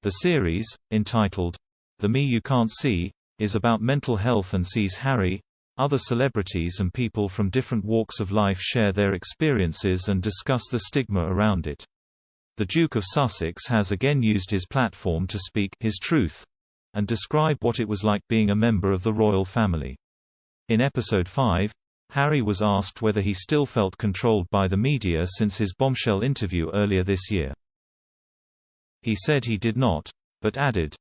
The series, entitled The Me You Can't See, is about mental health and sees Harry, other celebrities and people from different walks of life share their experiences and discuss the stigma around it. The Duke of Sussex has again used his platform to speak his truth and describe what it was like being a member of the royal family. In episode 5, Harry was asked whether he still felt controlled by the media since his bombshell interview earlier this year. He said he did not, but added,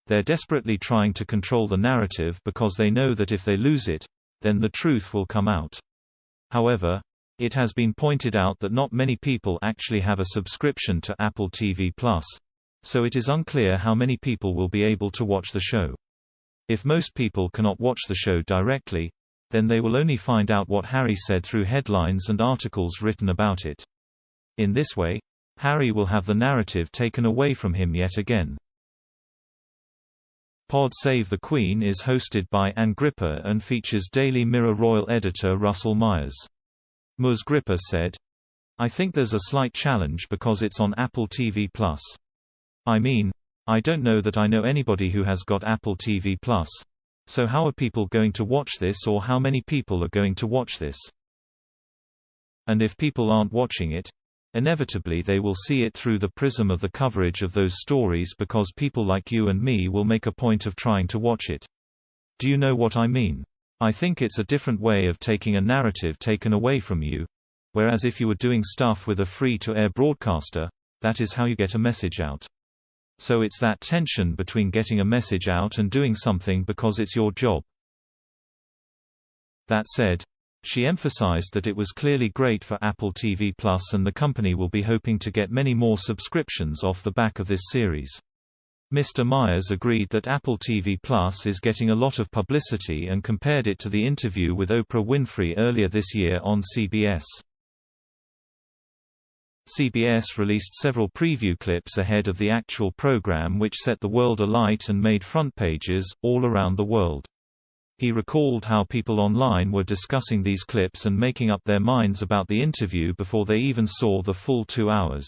"They're desperately trying to control the narrative because they know that if they lose it, then the truth will come out." However, it has been pointed out that not many people actually have a subscription to Apple TV+, so it is unclear how many people will be able to watch the show. If most people cannot watch the show directly, then they will only find out what Harry said through headlines and articles written about it. In this way, Harry will have the narrative taken away from him yet again. Pod Save the Queen is hosted by Anne Gripper and features Daily Mirror royal editor Russell Myers. Ms. Gripper said, "I think there's a slight challenge because it's on Apple TV+. I mean, I don't know that I know anybody who has got Apple TV+. So how are people going to watch this, or how many people are going to watch this? And if people aren't watching it, inevitably they will see it through the prism of the coverage of those stories because people like you and me will make a point of trying to watch it. Do you know what I mean? I think it's a different way of taking a narrative taken away from you. Whereas if you were doing stuff with a free-to-air broadcaster, that is how you get a message out. So it's that tension between getting a message out and doing something because it's your job." That said, she emphasized that it was clearly great for Apple TV+ and the company will be hoping to get many more subscriptions off the back of this series. Mr. Myers agreed that Apple TV+ is getting a lot of publicity and compared it to the interview with Oprah Winfrey earlier this year on CBS. CBS released several preview clips ahead of the actual program which set the world alight and made front pages all around the world. He recalled how people online were discussing these clips and making up their minds about the interview before they even saw the full 2 hours.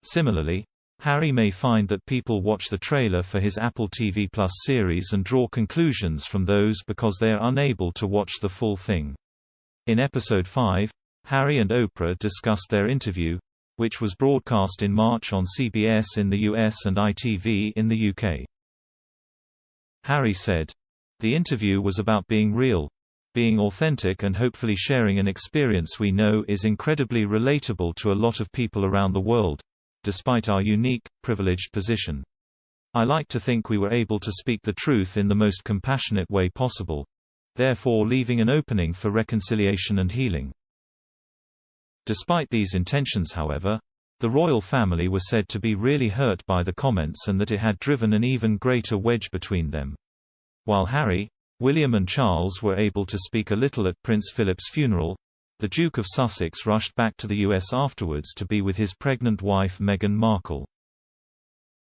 Similarly, Harry may find that people watch the trailer for his Apple TV+ series and draw conclusions from those because they are unable to watch the full thing. In episode 5, Harry and Oprah discussed their interview, which was broadcast in March on CBS in the US and ITV in the UK. Harry said, "The interview was about being real, being authentic and hopefully sharing an experience we know is incredibly relatable to a lot of people around the world, despite our unique, privileged position. I like to think we were able to speak the truth in the most compassionate way possible, therefore leaving an opening for reconciliation and healing." Despite these intentions, however, the royal family was said to be really hurt by the comments and that it had driven an even greater wedge between them. While Harry, William and Charles were able to speak a little at Prince Philip's funeral, the Duke of Sussex rushed back to the US afterwards to be with his pregnant wife Meghan Markle.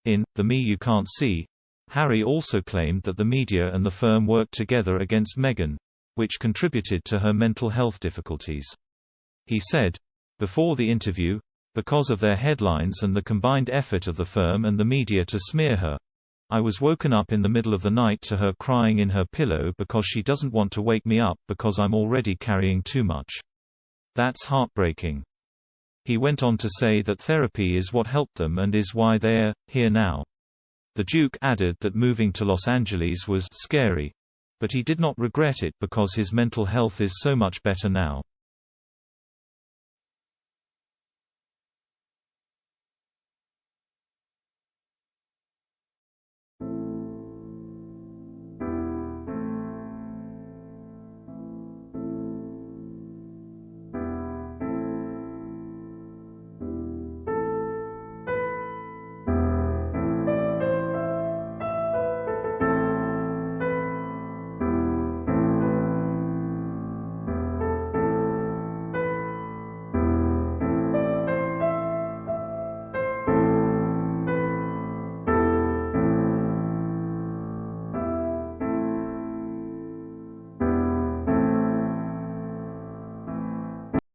In The Me You Can't See, Harry also claimed that the media and the firm worked together against Meghan, which contributed to her mental health difficulties. He said, "Before the interview, because of their headlines and the combined effort of the firm and the media to smear her, I was woken up in the middle of the night to her crying in her pillow because she doesn't want to wake me up because I'm already carrying too much. That's heartbreaking." He went on to say that therapy is what helped them and is why they're here now. The Duke added that moving to Los Angeles was scary, but he did not regret it because his mental health is so much better now.